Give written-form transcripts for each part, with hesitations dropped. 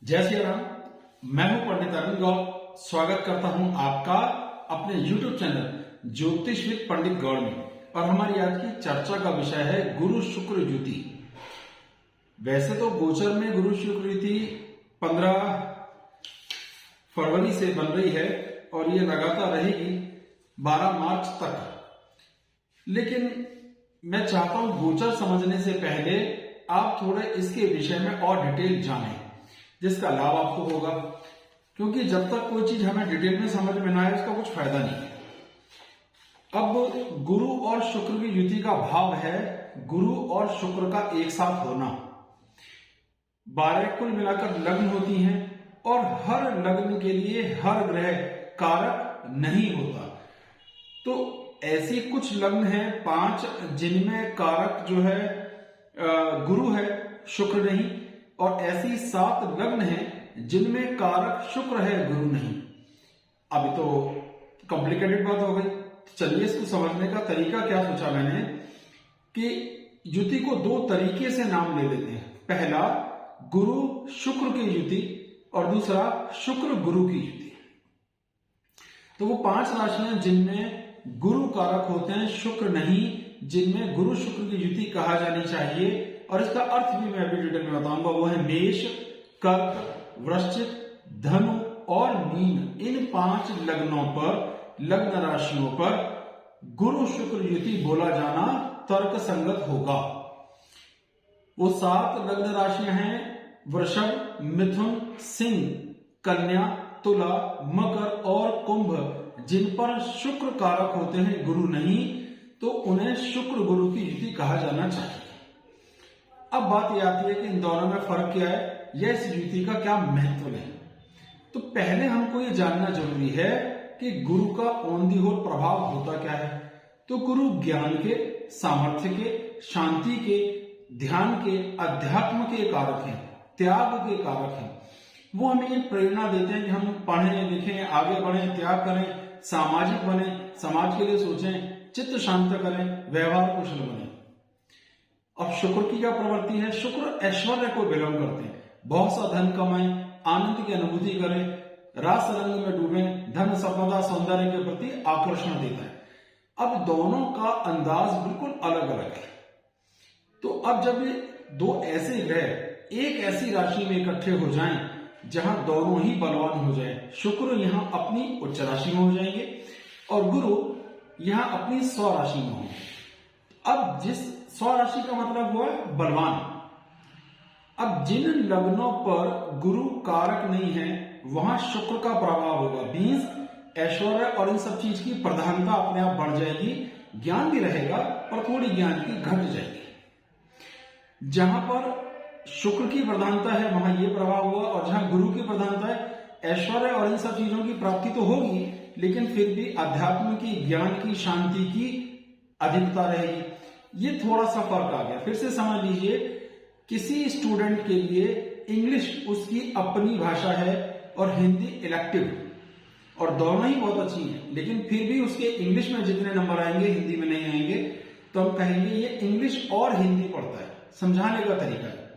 जय श्री राम। मैं हूं पंडित अरविंद गौड़। स्वागत करता हूं आपका अपने YouTube चैनल ज्योतिष विद पंडित गौड़ में। और हमारी आज की चर्चा का विषय है गुरु शुक्र युति। वैसे तो गोचर में गुरु शुक्र युति 15 फरवरी से बन रही है और ये लगातार रहेगी 12 मार्च तक। लेकिन मैं चाहता हूं गोचर समझने से पहले आप थोड़े इसके विषय में और डिटेल जानें, जिसका लाभ आपको होगा। क्योंकि जब तक कोई चीज हमें डिटेल में समझ में ना आए उसका कुछ फायदा नहीं है। अब गुरु और शुक्र की युति का भाव है गुरु और शुक्र का एक साथ होना। 12 कुल मिलाकर लग्न होती हैं और हर लग्न के लिए हर ग्रह कारक नहीं होता। तो ऐसी कुछ लग्न हैं 5 जिनमें कारक जो है गुरु है, शुक्र नहीं। और ऐसी 7 लग्न हैं जिनमें कारक शुक्र है, गुरु नहीं। अभी तो कॉम्प्लिकेटेड बात हो गई। चलिए इसको समझने का तरीका क्या सोचा मैंने कि युति को 2 तरीके से नाम ले लेते हैं। पहला गुरु शुक्र की युति और दूसरा शुक्र गुरु की युति। तो वो 5 राशियां जिनमें गुरु कारक होते हैं, शुक्र नहीं, जिनमें गुरु शुक्र की युति कहा जानी चाहिए। और इसका अर्थ भी मैं अभी डिटेल में बताऊंगा। वो है मेष, कर्क, वृश्चिक, धनु और मीन। इन 5 लग्नों पर, लग्न राशियों पर गुरु शुक्र युति बोला जाना तर्क संगत होगा। वो 7 लग्न राशियां हैं वृषभ, मिथुन, सिंह, कन्या, तुला, मकर और कुंभ। जिन पर शुक्र कारक होते हैं, गुरु नहीं, तो उन्हें शुक्र गुरु की युति कहा जाना चाहिए। अब बात यह आती है कि इन दोनों में फर्क क्या है या इस युति का क्या महत्व है। तो पहले हमको ये जानना जरूरी है कि गुरु का ऑन दी होल प्रभाव होता क्या है। तो गुरु ज्ञान के, सामर्थ्य के, शांति के, ध्यान के, अध्यात्म के कारक हैं, त्याग के कारक हैं। वो हमें ये प्रेरणा देते हैं कि हम पढ़ें, लिखें, आगे बढ़ें, त्याग करें, सामाजिक बने, समाज के लिए सोचें, चित्त शांत करें, व्यवहार कुशल बने। अब शुक्र की क्या प्रवृत्ति है? शुक्र ऐश्वर्य को बिलोंग करते हैं। बहुत सा धन कमाएं, आनंद की अनुभूति करें, रास रंग में डूबें, धन, संपदा, सौंदर्य के प्रति आकर्षण देता है। अब दोनों का अंदाज बिल्कुल अलग अलग है। तो अब जब ये 2 ऐसे ग्रह एक ऐसी राशि में इकट्ठे हो जाएं जहां दोनों ही बलवान हो जाएं, शुक्र यहां अपनी उच्च राशि में हो जाएंगे और गुरु यहां अपनी स्व राशि में होंगे। अब जिस स्व राशि का मतलब हुआ बलवान। अब जिन लग्नों पर गुरु कारक नहीं है वहां शुक्र का प्रभाव होगा। 20 ऐश्वर्य और इन सब चीज की प्रधानता अपने आप बढ़ जाएगी। ज्ञान भी रहेगा और थोड़ी ज्ञान की घट जाएगी। जहां पर शुक्र की प्रधानता है वहां ये प्रभाव हुआ और जहां गुरु की प्रधानता है, ऐश्वर्य और इन सब चीजों की प्राप्ति तो होगी, लेकिन फिर भी अध्यात्म की, ज्ञान की, शांति की अधिकता रहेगी। ये थोड़ा सा फर्क आ गया। फिर से समझ लीजिए, किसी स्टूडेंट के लिए इंग्लिश उसकी अपनी भाषा है और हिंदी इलेक्टिव और दोनों ही बहुत अच्छी हैं, लेकिन फिर भी उसके इंग्लिश में जितने नंबर आएंगे हिंदी में नहीं आएंगे, तो हम कहेंगे ये इंग्लिश और हिंदी पढ़ता है। समझाने का तरीका है।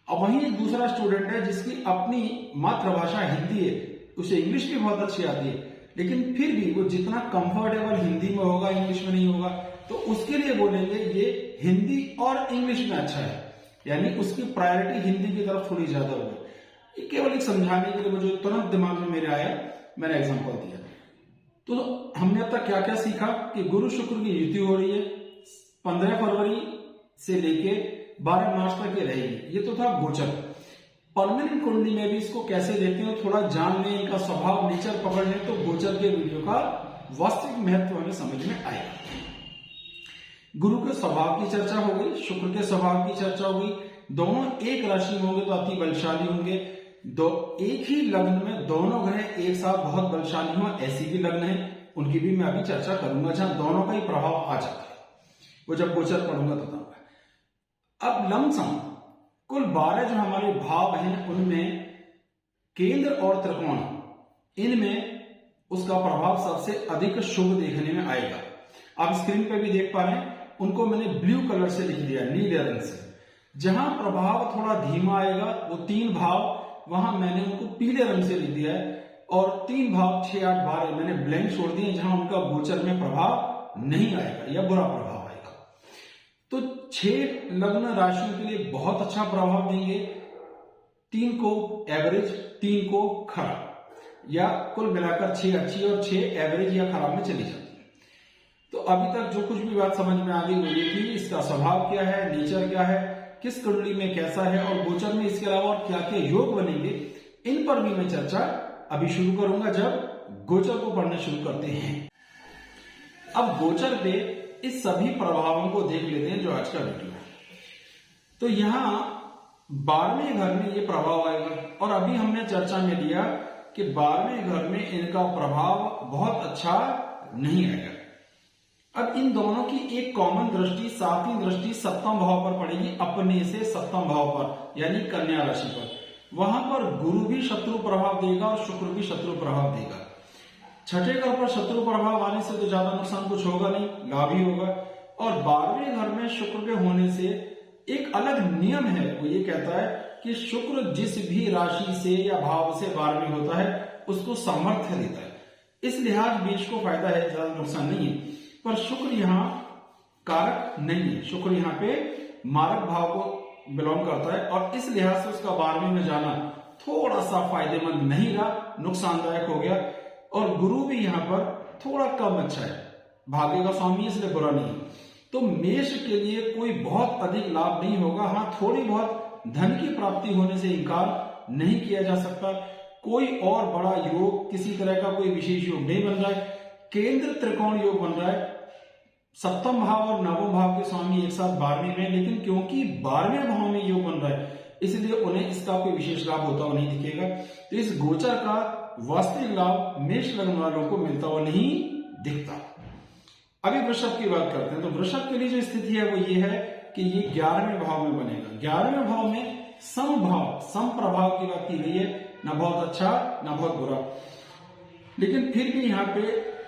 अब वहीं एक दूसरा स्टूडेंट है जिसकी अपनी मातृभाषा हिंदी है, उसे इंग्लिश भी बहुत अच्छी आती है, लेकिन फिर भी वो जितना कंफर्टेबल हिंदी में होगा, इंग्लिश में नहीं होगा, तो उसके लिए बोलेंगे ये हिंदी और इंग्लिश में अच्छा है, यानी उसकी प्रायोरिटी हिंदी की तरफ थोड़ी ज्यादा होगी। ये केवल एक समझाने के लिए मुझे तुरंत दिमाग में मेरे आया, मैंने एग्जांपल दिया। तो हमने अब तक क्या क्या सीखा कि गुरु शुक्र की युति हो रही है 15 फरवरी से लेके 12 मार्च तक ये रहेगी। ये तो था गोचर। परमानेंट कुंडली में भी इसको कैसे देखते हैं थोड़ा जान लें, इनका स्वभाव, नेचर पकड़ लें, तो गोचर के वीडियो का वास्तविक महत्व हमें समझ में आएगा। गुरु के स्वभाव की चर्चा हो गई, शुक्र के स्वभाव की चर्चा हो गई। दोनों एक राशि में होंगे तो अति बलशाली होंगे। एक ही लग्न में दोनों ग्रह एक साथ बहुत बलशाली हो, ऐसी भी लग्न है, उनकी भी मैं अभी चर्चा करूंगा जहां दोनों का ही प्रभाव आ जाता है। वो जब गोचर पढ़ूंगा तो बताऊंगा। अब लमसम कुल 12 जो हमारे भाव हैं उनमें केंद्र और त्रिकोण, इनमें उसका प्रभाव सबसे अधिक शुभ देखने में आएगा। आप स्क्रीन पे भी देख पा रहे हैं, उनको मैंने ब्लू कलर से लिख दिया, नीले रंग से। जहां प्रभाव थोड़ा धीमा आएगा वो 3 भाव वहां मैंने उनको पीले रंग से लिख दिया है, और 3 भाव 6, 8, 12 मैंने ब्लैंक छोड़ दिए जहां उनका गोचर में प्रभाव नहीं आएगा या बुरा प्रभाव आएगा। तो 6 लग्न राशियों के लिए बहुत अच्छा प्रभाव देंगे। 3 को एवरेज, 3 को खराब, या कुल मिलाकर 6 अच्छी और 6 एवरेज या खराब में चली जाती है। तो अभी तक जो कुछ भी बात समझ में आ गई वो ये थी, इसका स्वभाव क्या है, नेचर क्या है, किस कुंडली में कैसा है, और गोचर में इसके अलावा और क्या क्या योग बनेंगे, इन पर भी मैं चर्चा अभी शुरू करूंगा जब गोचर को पढ़ना शुरू करते हैं। अब गोचर पे इस सभी प्रभावों को देख लेते हैं जो आज का वीडियो है। तो यहां 12वें घर में ये प्रभाव आएगा, और अभी हमने चर्चा में लिया कि 12वें घर में इनका प्रभाव बहुत अच्छा नहीं आएगा। अब इन दोनों की एक कॉमन दृष्टि, 7वीं दृष्टि 7वें भाव पर पड़ेगी, अपने से 7वें भाव पर, यानी कन्या राशि पर। वहां पर गुरु भी शत्रु प्रभाव देगा और शुक्र भी शत्रु प्रभाव देगा। छठे घर पर शत्रु प्रभाव आने से तो ज्यादा नुकसान कुछ होगा नहीं, लाभ ही होगा। और 12वें घर में शुक्र के होने से एक अलग नियम है, वो ये कहता है कि शुक्र जिस भी राशि से या भाव से 12वें होता है उसको सामर्थ्य देता है। इस लिहाज बीच को फायदा है, ज्यादा नुकसान नहीं है। पर शुक्र यहाँ कारक नहीं है, शुक्र यहाँ पे मारक भाव को बिलोंग करता है, और इस लिहाज से उसका 12वें में जाना थोड़ा सा फायदेमंद नहीं रहा, नुकसानदायक हो गया। और गुरु भी यहाँ पर थोड़ा कम अच्छा है, भाग्य का स्वामी इसलिए बुरा नहीं। तो मेष के लिए कोई बहुत अधिक लाभ नहीं होगा। हाँ, थोड़ी बहुत धन की प्राप्ति होने से इनकार नहीं किया जा सकता। कोई और बड़ा योग, किसी तरह का कोई विशेष योग नहीं बन रहा है। केंद्र त्रिकोण योग बन रहा है, 7वें भाव और 9वें भाव के स्वामी एक साथ 12वें में, लेकिन क्योंकि 12वें भाव में योग बन रहा है इसलिए उन्हें इसका कोई विशेष लाभ होता हुआ नहीं दिखेगा। तो इस गोचर का वास्तविक लाभ मेष लग्न वालों को मिलता हुआ नहीं दिखता। अभी वृषभ की बात करते हैं। तो वृषभ के लिए जो स्थिति है वो ये है कि ये 11वें भाव में बनेगा। 11वें भाव में समभाव, सम प्रभाव की बात की गई है, ना बहुत अच्छा ना बहुत बुरा, लेकिन फिर भी यहाँ पे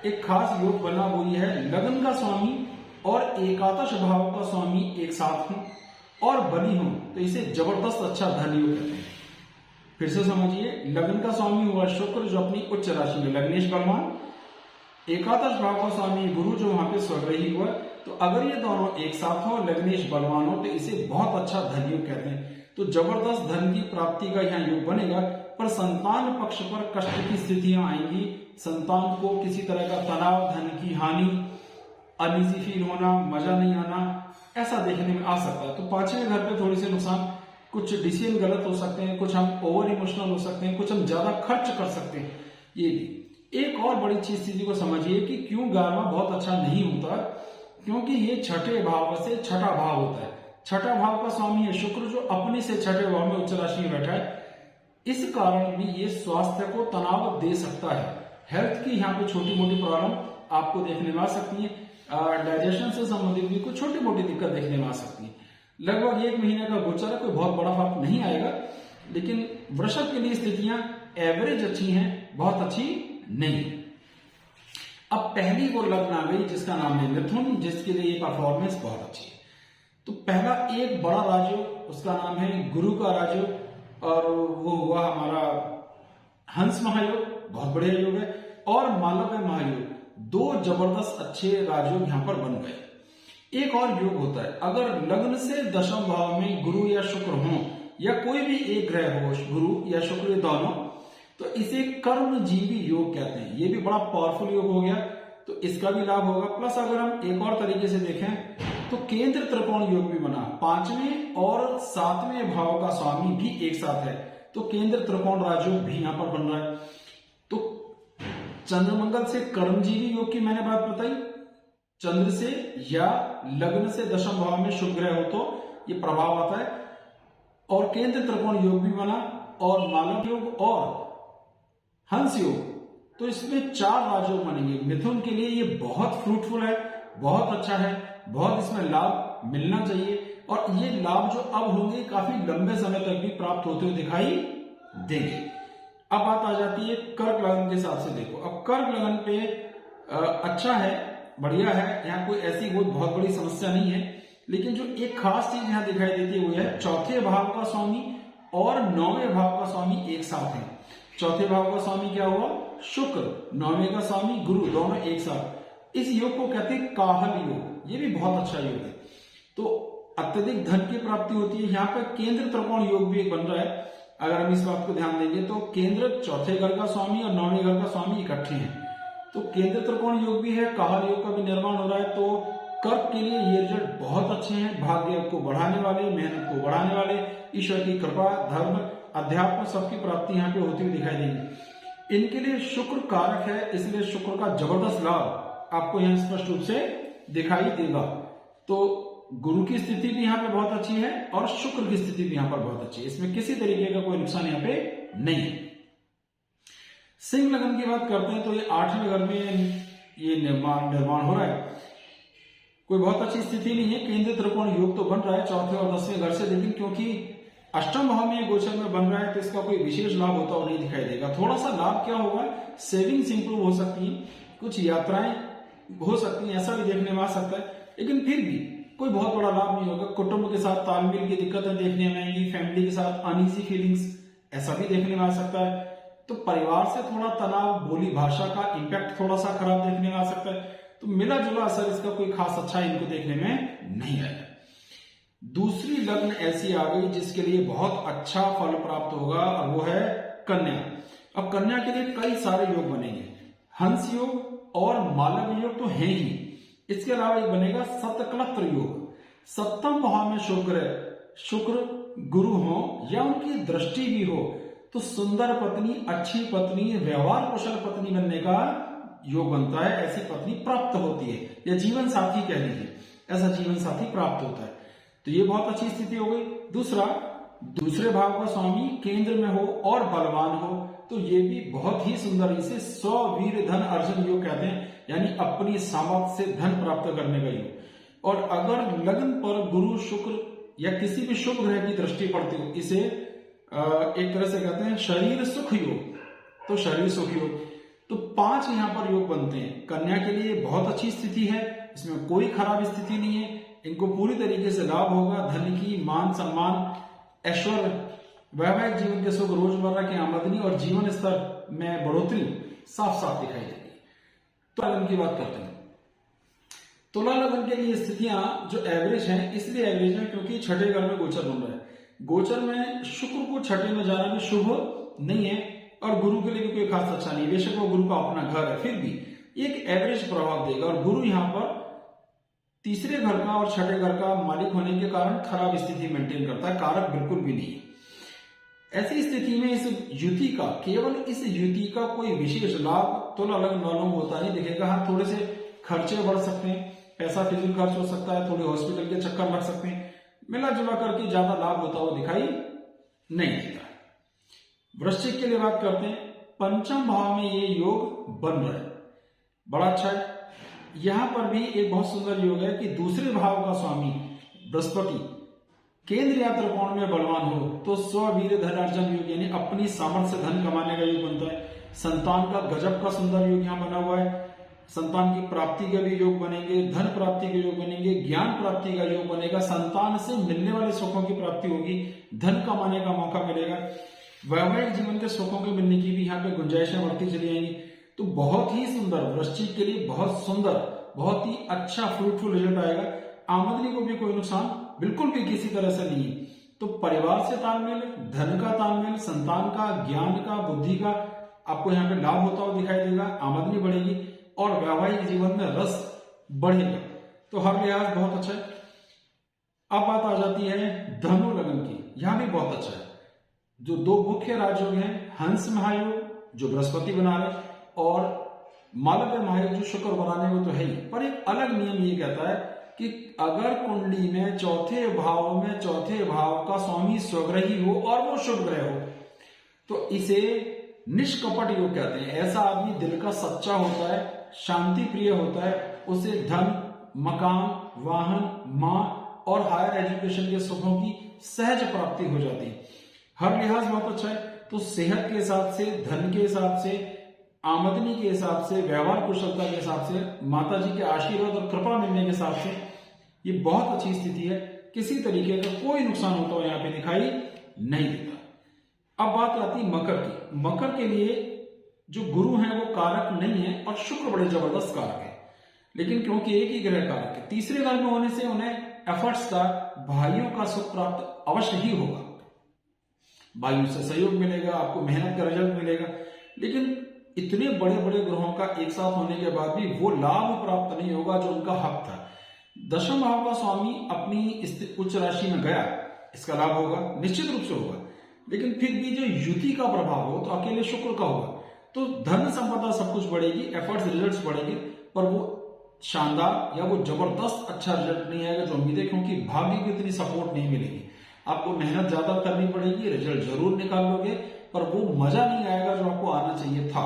एक खास योग बना, वो ये है लग्न का स्वामी और एकादश भाव का स्वामी एक साथ हो और बनी हो, तो इसे जबरदस्त अच्छा धन योग कहते हैं। फिर से समझिए, लग्न का स्वामी हुआ शुक्र जो अपनी उच्च राशि में लग्नेश बलवान, एकादश भाव का स्वामी गुरु जो वहां पे स्वग्रही हुआ। तो अगर ये दोनों एक साथ हो, लग्नेश बलवान हो, तो इसे बहुत अच्छा धन योग कहते हैं। तो जबरदस्त धन की प्राप्ति का यहाँ योग बनेगा। पर संतान पक्ष पर कष्ट की स्थितियां आएंगी, संतान को किसी तरह का तनाव, धन की हानि, अनईजी फील होना, मजा नहीं आना, ऐसा देखने में आ सकता है। तो 5वें घर पे थोड़ी सी नुकसान, कुछ डिसीजन गलत हो सकते हैं, कुछ हम ओवर इमोशनल हो सकते हैं, कुछ हम ज्यादा खर्च कर सकते हैं। ये भी एक और बड़ी चीज स्थिति को समझिए कि क्यों 11वां बहुत अच्छा नहीं होता, क्योंकि ये छठे भाव से छठा भाव होता है। छठा भाव का स्वामी है शुक्र जो अपने से छठे भाव में उच्च राशि में बैठा है। इस कारण भी ये स्वास्थ्य को तनाव दे सकता है। हेल्थ की यहाँ पे छोटी मोटी प्रॉब्लम आपको देखने में आ सकती है, डाइजेशन से संबंधित भी कुछ छोटी मोटी दिक्कत देखने में आ सकती है। लगभग 1 महीने का गोचर है, कोई बहुत बड़ा फर्क नहीं आएगा, लेकिन वृषभ के लिए स्थितियां एवरेज अच्छी हैं, बहुत अच्छी नहीं। अब पहली वो लग्न आ गई जिसका नाम है मिथुन, जिसके लिए परफॉर्मेंस बहुत अच्छी है। तो पहला एक बड़ा राजयोग, उसका नाम है गुरु का राजयोग, और वो हुआ हमारा हंस महायोग, बहुत बढ़िया योग है, और मालव्य महायोग। 2 जबरदस्त अच्छे राजयोग यहां पर बन गए। एक और योग होता है, अगर लग्न से दशम भाव में गुरु या शुक्र हो, या कोई भी एक ग्रह हो, गुरु या शुक्र दोनों, तो इसे कर्मजीवी योग कहते हैं। ये भी बड़ा पावरफुल योग हो गया, तो इसका भी लाभ होगा। प्लस अगर हम एक और तरीके से देखें तो केंद्र त्रिकोण योग भी बना, 5वें और 7वें भाव का स्वामी भी एक साथ है, तो केंद्र त्रिकोण राजयोग भी यहां पर बन रहा है। तो चंद्रमंगल से कर्मजीवी योग की मैंने बात बताई, चंद्र से या लग्न से दशम भाव में शुभ ग्रह हो तो ये प्रभाव आता है, और केंद्र त्रिकोण योग भी बना, और मालव योग और हंस योग। तो इसमें 4 राजयोग बनेंगे। मिथुन के लिए ये बहुत फ्रूटफुल है, बहुत अच्छा है, बहुत इसमें लाभ मिलना चाहिए, और ये लाभ जो अब होंगे काफी लंबे समय तक भी प्राप्त होते हुए दिखाई देंगे। अब बात आ जाती है कर्क लगन के हिसाब से। देखो, अब कर्क लगन पे अच्छा है, बढ़िया है, यहाँ कोई ऐसी कोई बहुत बड़ी समस्या नहीं है, लेकिन जो एक खास चीज यहाँ दिखाई देती है वो है चौथे भाव का स्वामी और 9वें भाव का स्वामी एक साथ है। चौथे भाव का स्वामी क्या हुआ? शुक्र, 9वें का स्वामी गुरु, दोनों एक साथ। इस योग को कहते हैं काहल योग। ये भी बहुत अच्छा योग है। तो अत्यधिक धन की प्राप्ति होती है। यहाँ पे केंद्र त्रिकोण योग भी एक बन रहा है। अगर हम इस बात को ध्यान देंगे तो केंद्र चौथे घर का स्वामी और 9वें घर का स्वामी इकट्ठे हैं, तो केंद्र त्रिकोण योग भी है, काहल योग का भी निर्माण हो रहा है। तो कर्क के लिए ये रिजल्ट बहुत अच्छे हैं। भाग्य को बढ़ाने वाले, मेहनत को बढ़ाने वाले, ईश्वर की कृपा, धर्म, अध्यात्म सबकी प्राप्ति यहाँ पे होती हुई दिखाई देगी। इनके लिए शुक्र कारक है, इसलिए शुक्र का जबरदस्त लाभ आपको यहाँ स्पष्ट रूप से दिखाई देगा। तो गुरु की स्थिति भी यहाँ पे बहुत अच्छी है और शुक्र की स्थिति भी यहाँ पर बहुत अच्छी है। इसमें किसी तरीके का कोई नुकसान यहाँ पे नहीं है। सिंह लगन की बात करते हैं तो ये 8वें घर में ये निर्माण हो रहा है। कोई बहुत अच्छी स्थिति नहीं है। केंद्र त्रिकोण योग तो बन रहा है चौथे और 10वें घर से, लेकिन क्योंकि अष्टम भाव में गोचर में बन रहा है तो इसका कोई विशेष लाभ होता हुआ नहीं दिखाई देगा। थोड़ा सा लाभ क्या होगा, सेविंग्स इंप्रूव हो सकती है, कुछ यात्राएं हो सकती हैं, ऐसा भी देखने में आ सकता है, लेकिन फिर भी कोई बहुत बड़ा लाभ नहीं होगा। कुटुंब के साथ तालमेल की दिक्कतें देखने में आएंगी, फैमिली के साथ अनईजी फीलिंग्स ऐसा भी देखने में आ सकता है। तो परिवार से थोड़ा तनाव, बोली भाषा का इंपैक्ट थोड़ा सा खराब देखने में आ सकता है। तो मिला जुला असर इसका कोई खास अच्छा इनको देखने में नहीं आएगा। दूसरी लग्न ऐसी आ गई जिसके लिए बहुत अच्छा फल प्राप्त होगा और वो है कन्या। अब कन्या के लिए कई सारे योग बनेंगे। हंस योग और मालव योग तो है ही, इसके अलावा एक बनेगा सतकलत्र योग। सप्तम भाव में शुक्र गुरु हो या उनकी दृष्टि भी हो तो सुंदर पत्नी, अच्छी पत्नी, व्यवहार कुशल पत्नी बनने का योग बनता है। ऐसी पत्नी प्राप्त होती है, या जीवन साथी कह लीजिए, ऐसा जीवन साथी प्राप्त होता है। तो ये बहुत अच्छी स्थिति हो गई। दूसरा, दूसरे भाव का स्वामी केंद्र में हो और बलवान हो तो ये भी बहुत ही सुंदर, इसे स्ववीर धन अर्जन योग कहते हैं, यानी अपनी सामर्थ्य से धन प्राप्त करने का योग। और अगर लग्न पर गुरु, शुक्र या किसी भी शुभ ग्रह की दृष्टि पड़ती हो, इसे एक तरह से कहते हैं शरीर सुख योग। तो शरीर सुख योग तो 5 यहाँ पर योग बनते हैं। कन्या के लिए बहुत अच्छी स्थिति है, इसमें कोई खराब स्थिति नहीं है। इनको पूरी तरीके से लाभ होगा, धन की, मान सम्मान, ऐश्वर्य, वैवाहिक जीवन के सुख, रोजमर्रा की आमदनी और जीवन स्तर में बढ़ोतरी साफ साफ दिखाई देगी। तुला लगन की बात करते हैं। तुला लगन के लिए स्थितियां जो एवरेज हैं, इसलिए एवरेज है क्योंकि छठे घर में गोचर बन रहा है। गोचर में शुक्र को छठे में जाना भी शुभ नहीं है और गुरु के लिए भी कोई खास अच्छा नहीं। बेशक वो गुरु का अपना घर है, फिर भी एक एवरेज प्रभाव देगा। और गुरु यहाँ पर तीसरे घर का और छठे घर का मालिक होने के कारण खराब स्थिति मेंटेन करता है, कारक बिल्कुल भी नहीं। ऐसी स्थिति में इस युति का, केवल इस युति का कोई विशेष लाभ तुला लगन वालों को होता नहीं दिखेगा। हाँ, थोड़े से खर्चे बढ़ सकते हैं, पैसा फिजूल खर्च हो सकता है, थोड़े हॉस्पिटल के चक्कर लग सकते हैं, मिला जुला करके ज्यादा लाभ होता हुआ दिखाई नहीं देता। वृश्चिक के लिए बात करते हैं। पंचम भाव में ये योग बन रहा है, बड़ा अच्छा है। यहां पर भी एक बहुत सुंदर योग है कि दूसरे भाव का स्वामी बृहस्पति केंद्र या त्रिकोण में बलवान हो तो स्ववीर धन अर्जन योग, यानी अपनी सामर्थ्य से धन कमाने का योग बनता है। संतान का गजब का सुंदर योग यहाँ बना हुआ है। संतान की प्राप्ति के भी योग बनेंगे, धन प्राप्ति के योग बनेंगे, ज्ञान प्राप्ति का योग बनेगा, संतान से मिलने वाले सुखों की प्राप्ति होगी, धन कमाने का मौका मिलेगा, वैवाहिक जीवन के सुखों के मिलने की भी यहाँ पे गुंजाइशें बढ़ती चली जाएंगी। तो बहुत ही सुंदर, वृश्चिक के लिए बहुत सुंदर, बहुत ही अच्छा फ्रूटफुल रिजल्ट आएगा। आमदनी को भी कोई नुकसान बिल्कुल भी किसी तरह से नहीं है। तो परिवार से तालमेल, धन का तालमेल, संतान का, ज्ञान का, बुद्धि का आपको यहाँ पे लाभ होता हुआ दिखाई देगा, आमदनी बढ़ेगी और वैवाहिक जीवन में रस बढ़ेगा। तो हर लिहाज बहुत अच्छा है। अब बात आ जाती है धनु लगन की, यहां भी बहुत अच्छा है। जो 2 मुख्य राजयोग हैं, हंस महायोग जो बृहस्पति बना रहे और मालव्य महायोग जो शुक्र बना रहे, वो तो है ही। पर एक अलग नियम ये कहता है कि अगर कुंडली में चौथे भाव का स्वामी स्वग्रही हो और वो शुभ ग्रह हो तो इसे निष्कपट योग कहते हैं। ऐसा आदमी दिल का सच्चा होता है, शांति प्रिय होता है, उसे धन, मकान, वाहन, मां और हायर एजुकेशन के सुखों की सहज प्राप्ति हो जाती है। हर लिहाज बहुत अच्छा है। तो सेहत के हिसाब से, धन के हिसाब से, आमदनी के हिसाब से, व्यवहार कुशलता के हिसाब से, माता जी के आशीर्वाद और कृपा मिलने के हिसाब से ये बहुत अच्छी स्थिति है। किसी तरीके का कोई नुकसान होता हुआ यहाँ पे दिखाई नहीं देता। अब बात आती है मकर की। मकर के लिए जो गुरु हैं वो कारक नहीं है और शुक्र बड़े जबरदस्त कारक है, लेकिन क्योंकि एक ही ग्रह कारक है, तीसरे घर में होने से उन्हें एफर्ट्स का, भाइयों का सुख प्राप्त अवश्य ही होगा। भाइयों से सहयोग मिलेगा, आपको मेहनत का रिजल्ट मिलेगा। लेकिन इतने बड़े बड़े ग्रहों का एक साथ होने के बाद भी वो लाभ प्राप्त नहीं होगा जो उनका हक था। दशम भाव का स्वामी अपनी उच्च राशि में गया, इसका लाभ होगा, निश्चित रूप से होगा। लेकिन फिर भी जो युति का प्रभाव हो तो अकेले शुक्र का होगा, तो धन संपदा सब कुछ बढ़ेगी, एफर्ट्स रिजल्ट्स बढ़ेंगे, पर वो शानदार या वो जबरदस्त अच्छा रिजल्ट नहीं आएगा जो उम्मीद है, क्योंकि भाग्य की इतनी सपोर्ट नहीं मिलेगी। आपको मेहनत ज्यादा करनी पड़ेगी, रिजल्ट जरूर निकाल लोगे, पर वो मजा नहीं आएगा जो आपको आना चाहिए था।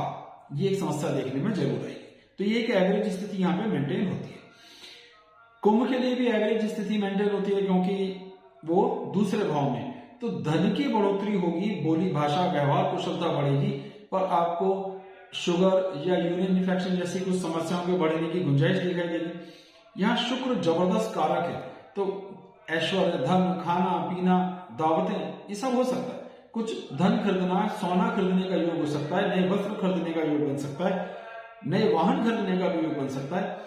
ये एक समस्या देखने में जरूर आएगी। तो ये एक एवरेज स्थिति यहाँ पे मेंटेन होती है। कुंभ के लिए भी एवरेज स्थिति मेंटेन होती है, क्योंकि वो दूसरे भाव में, तो धन की बढ़ोतरी होगी, बोली भाषा व्यवहार कुशलता बढ़ेगी, पर आपको शुगर या यूरिन इन्फेक्शन जैसी कुछ समस्याओं के बढ़ने की गुंजाइश दिखाई देगी। यहाँ शुक्र जबरदस्त कारक है, तो ऐश्वर्य, धन, खाना पीना, दावतें, ये सब हो सकता है। कुछ धन खरीदना, सोना खरीदने का योग हो सकता है, नए वस्त्र खरीदने का योग बन सकता है, नए वाहन खरीदने का भी योग बन सकता है।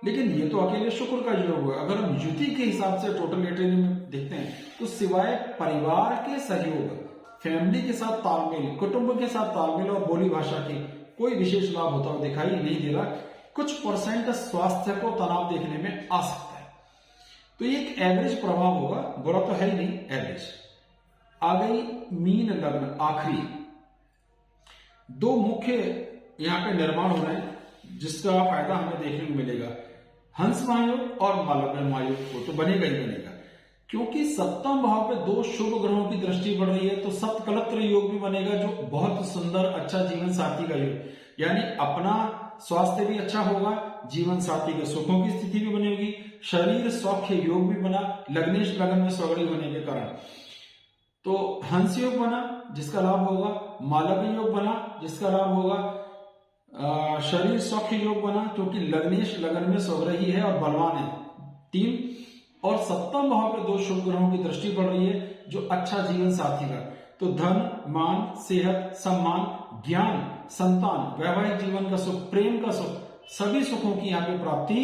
लेकिन ये तो अकेले शुक्र का योग होगा। अगर हम युति के हिसाब से टोटल एटरी में देखते हैं तो सिवाय परिवार के सहयोग, फैमिली के साथ तालमेल, कुटुंब के साथ तालमेल और बोली भाषा के कोई विशेष लाभ होता हुआ दिखाई नहीं दे रहा। कुछ परसेंट स्वास्थ्य को तनाव देखने में आ सकता है। तो ये एक एवरेज प्रभाव होगा, बुरा तो है ही नहीं, एवरेज। आ गई मीन लग्न, आखिरी। दो मुख्य यहाँ पे निर्माण हो रहे हैं जिसका फायदा हमें देखने को मिलेगा। हंस महायोग और मालव्य महायोग को तो बनेगा ही बनेगा, क्योंकि सप्तम भाव पे दो शुभ ग्रहों की दृष्टि बढ़ रही है, तो सप्तकलत्र योग भी बनेगा जो बहुत सुंदर अच्छा जीवन साथी का योग, यानी अपना स्वास्थ्य भी अच्छा होगा, जीवन साथी के सुखों की स्थिति भी बनेगी, शरीर सौख्य योग भी बना, लग्नेश लगन में स्वगड़ी होने के कारण। तो हंस योग बना जिसका लाभ होगा, मालव्य योग बना जिसका लाभ होगा, शरीर सौख्य योग बना क्योंकि लग्नेश लगन में स्वग्रही है और बलवान है 3, और सप्तम भाव पे दो शुभ ग्रहों की दृष्टि पड़ रही है जो अच्छा जीवन साथी का। तो धन, मान, सेहत, सम्मान, ज्ञान, संतान, वैवाहिक जीवन का सुख, प्रेम का सुख, सभी सुखों की यहाँ पे प्राप्ति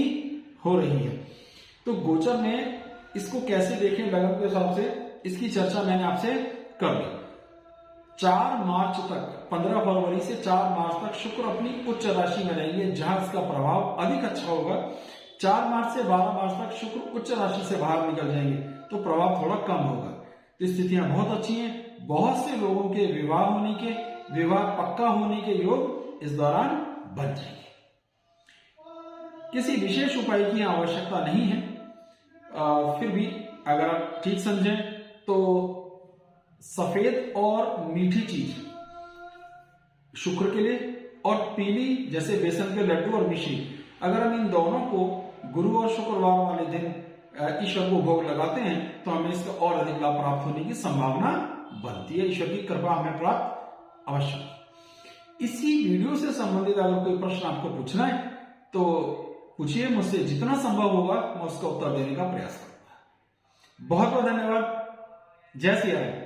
हो रही है। तो गोचर में इसको कैसे देखें लगन के हिसाब से, इसकी चर्चा मैंने आपसे कर ली। 4 मार्च तक, 15 फरवरी से 4 मार्च तक शुक्र अपनी उच्च राशि में रहेंगे जहां इसका प्रभाव अधिक अच्छा होगा। 4 मार्च से 12 मार्च तक शुक्र उच्च राशि से बाहर निकल जाएंगे तो प्रभाव थोड़ा कम होगा। तो स्थितियां बहुत अच्छी हैं। बहुत से लोगों के विवाह होने के, विवाह पक्का होने के योग इस दौरान बन जाएंगे। किसी विशेष उपाय की आवश्यकता नहीं है, फिर भी अगर आप ठीक समझें तो सफेद और मीठी चीज शुक्र के लिए, और पीली जैसे बेसन के लड्डू और मिश्री, अगर हम इन दोनों को गुरु और शुक्रवार वाले दिन ईश्वर को भोग लगाते हैं तो हमें इसका और अधिक लाभ प्राप्त होने की संभावना बनती है। ईश्वर की कृपा हमें प्राप्त अवश्य। इसी वीडियो से संबंधित अगर कोई प्रश्न आपको पूछना है तो पूछिए, मुझसे जितना संभव होगा मैं उसका उत्तर देने का प्रयास करूंगा। बहुत बहुत धन्यवाद। जय सिया राम।